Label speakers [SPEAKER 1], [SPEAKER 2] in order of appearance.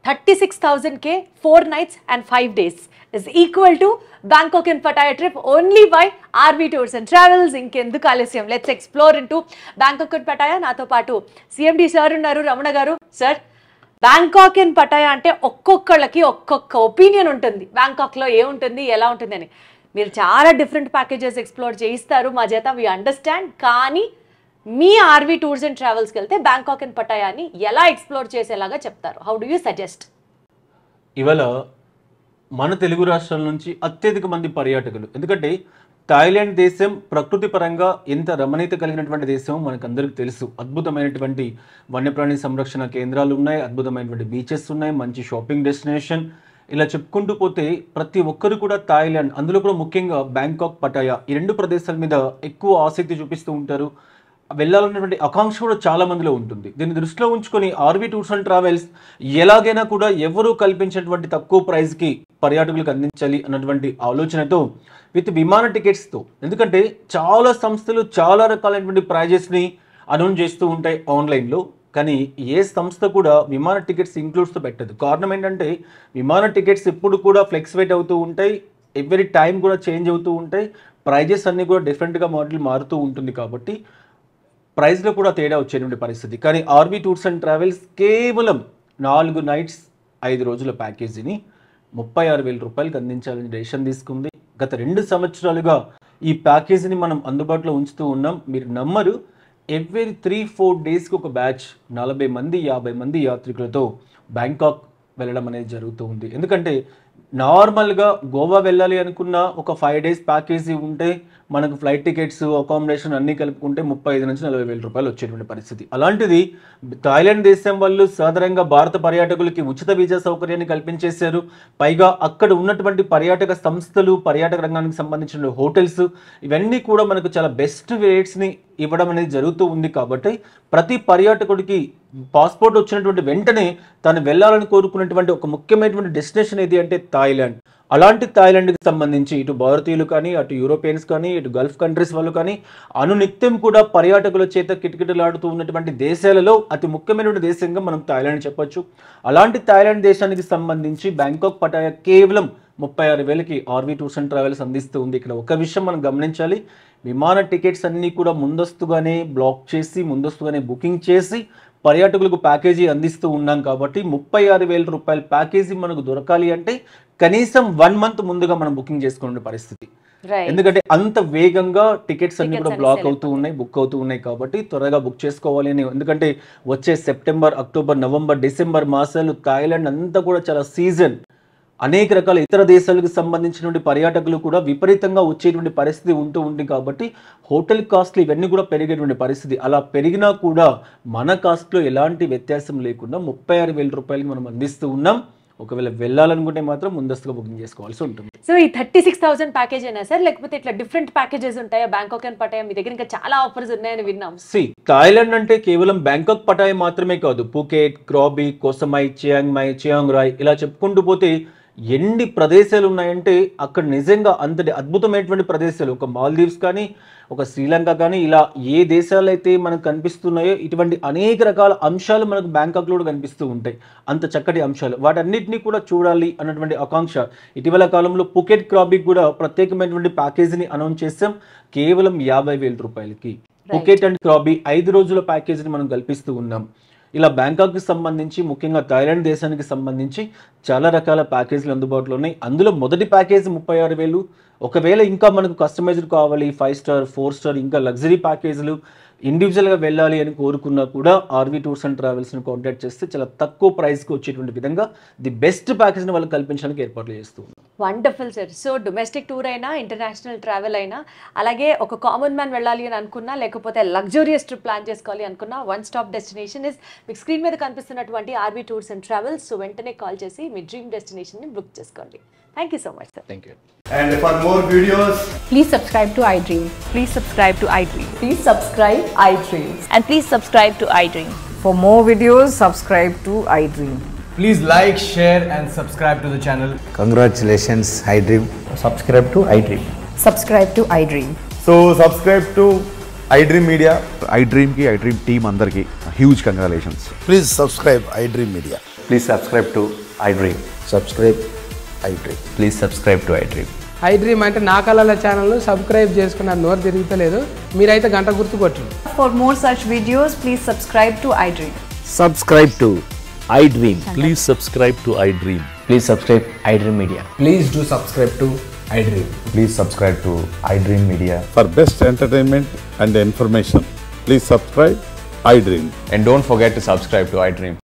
[SPEAKER 1] 36,000K 4 nights and 5 days is equal to Bangkok and Pattaya trip only by RV Tours and Travels. ఇంకెందుకు ఆలస్యం, let's explore into Bangkok and Pattaya. నాతో పాటు CMD sir ఉన్నారు, రమణ గారు. Sir, Bangkok and Pattaya అంటే ఒక్కొక్కళ్ళకి ఒక్కొక్క opinion ఉంటుంది. బ్యాంకాక్లో ఏముంటుంది, ఎలా ఉంటుంది అని. మీరు చాలా డిఫరెంట్ ప్యాకేజెస్ ఎక్స్ప్లోర్ చేయిస్తారు మా చేత, వి అండర్స్టాండ్. కానీ మీ ఆర్వీ టూర్స్ అండ్ ట్రావెల్స్కి వెళ్తే బ్యాంకాక్ అండ్ పటాయాని ఎలా ఎక్స్ప్లోర్ చేసేలాగా చెప్తారు? How do you suggest?
[SPEAKER 2] ఇవాళ మన తెలుగు రాష్ట్రాల నుంచి అత్యధిక మంది పర్యాటకులు, ఎందుకంటే థాయిలాండ్ దేశం ప్రకృతి పరంగా ఎంత రమణీయత కలిగినటువంటి దేశం మనకందరికి తెలుసు. అద్భుతమైనటువంటి వన్యప్రాణి సంరక్షణ కేంద్రాలు ఉన్నాయి, అద్భుతమైనటువంటి బీచెస్ ఉన్నాయి, మంచి షాపింగ్ డెస్టినేషన్. ఇలా చెప్పుకుంటూ పోతే ప్రతి ఒక్కరు కూడా థాయిలాండ్, అందులో కూడా ముఖ్యంగా బ్యాంకాక్, పటాయా ఈ రెండు ప్రదేశాల మీద ఎక్కువ ఆసక్తి చూపిస్తూ ఉంటారు. వెళ్ళాలన్నటువంటి ఆకాంక్ష కూడా చాలా మందిలో ఉంటుంది. దీన్ని దృష్టిలో ఉంచుకొని ఆర్వీ టూర్స్ అండ్ ట్రావెల్స్ ఎలాగైనా కూడా ఎవరూ కల్పించినటువంటి తక్కువ ప్రైస్కి పర్యాటకులకు అందించాలి అన్నటువంటి ఆలోచనతో విత్ విమాన టికెట్స్తో, ఎందుకంటే చాలా సంస్థలు చాలా రకాలైనటువంటి ప్రైజెస్ని అనౌన్స్ చేస్తూ ఉంటాయి ఆన్లైన్లో, కానీ ఏ సంస్థ కూడా విమాన టికెట్స్ ఇంక్లూడ్స్తో పెట్టదు. కారణం ఏంటంటే విమాన టికెట్స్ ఎప్పుడు కూడా ఫ్లెక్సివేట్ అవుతూ ఉంటాయి, ఎవ్రీ టైం కూడా చేంజ్ అవుతూ ఉంటాయి, ప్రైజెస్ అన్నీ కూడా డిఫరెంట్గా మోడల్ మారుతూ ఉంటుంది. కాబట్టి ప్రైస్లో కూడా తేడా వచ్చేటువంటి పరిస్థితి. కానీ ఆర్వీ టూర్స్ అండ్ ట్రావెల్స్ కేవలం 4 నైట్స్ 5 రోజుల ప్యాకేజీని 36,000 రూపాయలకి అందించాలని డెసిషన్ తీసుకుంది. గత 2 సంవత్సరాలుగా ఈ ప్యాకేజీని మనం అందుబాటులో ఉంచుతూ ఉన్నాం. మీరు నమ్మరు, ఎవ్రీ 3-4 డేస్కి ఒక బ్యాచ్ 40 మంది 50 మంది యాత్రికులతో బ్యాంకాక్ వెళ్ళడం అనేది జరుగుతూ ఉంది. ఎందుకంటే నార్మల్గా గోవా వెళ్ళాలి అనుకున్న ఒక 5 డేస్ ప్యాకేజీ ఉంటే మనకు ఫ్లైట్ టికెట్స్, అకామిడేషన్ అన్నీ కలుపుకుంటే 35,000 నుంచి 40,000 రూపాయలు వచ్చేటువంటి పరిస్థితి. అలాంటిది థాయిలాండ్ దేశం వాళ్ళు సాధారణంగా భారత పర్యాటకులకి ఉచిత వీసా సౌకర్యాన్ని కల్పించేశారు. పైగా అక్కడ ఉన్నటువంటి పర్యాటక సంస్థలు, పర్యాటక రంగానికి సంబంధించిన హోటల్స్ ఇవన్నీ కూడా మనకు చాలా బెస్ట్ రేట్స్ని ఇవ్వడం అనేది జరుగుతూ ఉంది. కాబట్టి ప్రతి పర్యాటకుడికి పాస్పోర్ట్ వచ్చినటువంటి వెంటనే తను వెళ్ళాలని కోరుకున్నటువంటి ఒక ముఖ్యమైనటువంటి డెస్టినేషన్ ఏది అంటే థాయిలాండ్. అలాంటి థాయిలాండ్కి సంబంధించి ఇటు భారతీయులు కానీ, అటు యూరోపియన్స్ కానీ, ఇటు గల్ఫ్ కంట్రీస్ వాళ్ళు కానీ అనునిత్యం కూడా పర్యాటకుల చేత కిటకిటలాడుతూ ఉన్నటువంటి దేశాలలో అతి ముఖ్యమైనటువంటి దేశంగా మనం థాయిలాండ్ చెప్పొచ్చు. అలాంటి థాయిలాండ్ దేశానికి సంబంధించి బ్యాంకాక్, పటాయా కేవలం 36,000కి ఆర్వీ టూర్స్ అండ్ ట్రావెల్స్ అందిస్తూ ఉంది. ఇక్కడ ఒక విషయం మనం గమనించాలి, విమాన టికెట్స్ అన్నీ కూడా ముందస్తుగానే బ్లాక్ చేసి, ముందస్తుగానే బుకింగ్ చేసి పర్యాటకులకు ప్యాకేజీ అందిస్తూ ఉన్నాం. కాబట్టి 36,000 రూపాయల ప్యాకేజీ మనకు దొరకాలి అంటే కనీసం 1 మంత్ ముందుగా మనం బుకింగ్ చేసుకునే పరిస్థితి. ఎందుకంటే అంత వేగంగా టికెట్స్ అన్ని కూడా బ్లాక్ అవుతూ ఉన్నాయి, బుక్ అవుతూ ఉన్నాయి. కాబట్టి త్వరగా బుక్ చేసుకోవాలి అని. ఎందుకంటే వచ్చే సెప్టెంబర్, అక్టోబర్, నవంబర్, డిసెంబర్ మాసాలు థాయిలాండ్ అంతా కూడా చాలా సీజన్. అనేక రకాల ఇతర దేశాలకు సంబంధించినటువంటి పర్యాటకులు కూడా విపరీతంగా వచ్చేటువంటి పరిస్థితి ఉంటూ ఉంది. కాబట్టి హోటల్ కాస్ట్లు ఇవన్నీ కూడా పెరిగేటువంటి పరిస్థితి. అలా పెరిగినా కూడా మన కాస్ట్లో ఎలాంటి వ్యత్యాసం లేకుండా 36,000 రూపాయలకి మనం అందిస్తూ ఉన్నాం. ఒకవేళ వెళ్ళాలనుకుంటే మాత్రం ముందస్తుగా బుకింగ్ చేసుకోవాల్సి ఉంటుంది.
[SPEAKER 1] సో ఈ 36,000 ప్యాకేజ్ అయినా సార్, లేకపోతే ఇట్లా డిఫరెంట్ ప్యాకేజెస్ ఉంటాయా? బ్యాంకాక్ అండ్ పటాయా మీ దగ్గర ఇంకా చాలా ఆఫర్స్ ఉన్నాయని విన్నాం.
[SPEAKER 2] థాయిలాండ్ అంటే కేవలం బ్యాంకాక్, పటాయా మాత్రమే కాదు, పూకెట్, క్రాబీ, కోసమై, చియాంగ్ మై, చియాంగ్ రాయ్ ఇలా చెప్పుకుంటూ పోతే ఎన్ని ప్రదేశాలు ఉన్నాయంటే అక్కడ నిజంగా అంతటి అద్భుతమైనటువంటి ప్రదేశాలు. ఒక మాల్దీవ్స్ కానీ, ఒక శ్రీలంక కానీ, ఇలా ఏ దేశాలు అయితే మనకు కనిపిస్తున్నాయో ఇటువంటి అనేక రకాల అంశాలు మనకు బ్యాంకాక్లో కూడా కనిపిస్తూ ఉంటాయి. అంత చక్కటి అంశాలు, వాటన్నిటినీ కూడా చూడాలి అన్నటువంటి ఆకాంక్ష. ఇటీవల కాలంలో పూకెట్, క్రాబీకి కూడా ప్రత్యేకమైనటువంటి ప్యాకేజీని అనౌన్స్ చేసాం. కేవలం 50,000 రూపాయలకి పూకెట్ అండ్ క్రాబీ 5 రోజుల ప్యాకేజీని మనం కల్పిస్తూ ఉన్నాం. ఇలా బ్యాంకాక్కి సంబంధించి, ముఖ్యంగా థాయిలాండ్ దేశానికి సంబంధించి చాలా రకాల ప్యాకేజీలు అందుబాటులో ఉన్నాయి. అందులో మొదటి ప్యాకేజీ 36,000. ఒకవేళ ఇంకా మనకు కస్టమైజ్డ్ కావాలి, 5 స్టార్, 4 స్టార్, ఇంకా లగ్జరీ ప్యాకేజీలు ఇండివిజువల్గా వెళ్ళాలి అని కోరుకున్నా కూడా ఆర్వీ టూర్స్ అండ్ ట్రావెల్స్ని కాంటాక్ట్ చేస్తే చాలా తక్కువ ప్రైస్కి వచ్చేటువంటి విధంగా ది బెస్ట్ ప్యాకేజ్ని వాళ్ళు కల్పించడానికి ఏర్పాట్లు చేస్తూ ఉన్నారు.
[SPEAKER 1] Wonderful sir. So domestic tour అయినా, ఇంటర్నేషనల్ ట్రావెల్ అయినా, అలాగే ఒక కామన్ మ్యాన్ వెళ్ళాలి అని అనుకున్నా, లేకపోతే లగ్జూరియస్ ట్రిప్ ప్లాన్ చేసుకోవాలి అనుకున్నా, వన్ స్టాప్ డెస్టినేషన్ ఇస్ మీకు స్క్రీన్ మీద కనిపిస్తున్నటువంటి RV tours and travels. So వెంటనే కాల్ చేసి మీ డ్రీమ్ డెస్టినేషన్ని బుక్ చేసుకోండి. Thank you so much, sir.
[SPEAKER 2] Thank you.
[SPEAKER 3] And for more videos,
[SPEAKER 4] please subscribe to iDream.
[SPEAKER 5] Please subscribe to iDream.
[SPEAKER 4] Please subscribe iDream.
[SPEAKER 5] And please subscribe to iDream.
[SPEAKER 4] For more videos, subscribe to iDream.
[SPEAKER 3] please like, share and subscribe to the channel.
[SPEAKER 6] Congratulations, iDream.
[SPEAKER 7] Subscribe to iDream.
[SPEAKER 4] Subscribe to iDream.
[SPEAKER 7] So subscribe to iDream Media.
[SPEAKER 8] iDream team andarki huge congratulations.
[SPEAKER 6] Please subscribe iDream Media.
[SPEAKER 7] Please subscribe to iDream.
[SPEAKER 6] Subscribe iDream.
[SPEAKER 7] Please subscribe to iDream.
[SPEAKER 8] I dream అంటే నా కళల ఛానల్ను subscribe చేసుకున్న నోరు తిరుగుతలేదు మీరైతే గంట గుర్తు కొట్టండి.
[SPEAKER 4] For more such videos, please subscribe to iDream.
[SPEAKER 9] Subscribe to iDream. Please subscribe to iDream.
[SPEAKER 7] Please subscribe iDream Media.
[SPEAKER 3] Please do subscribe to iDream.
[SPEAKER 7] Please subscribe to iDream Media.
[SPEAKER 10] For best entertainment and information, please subscribe iDream.
[SPEAKER 7] And don't forget to subscribe to iDream.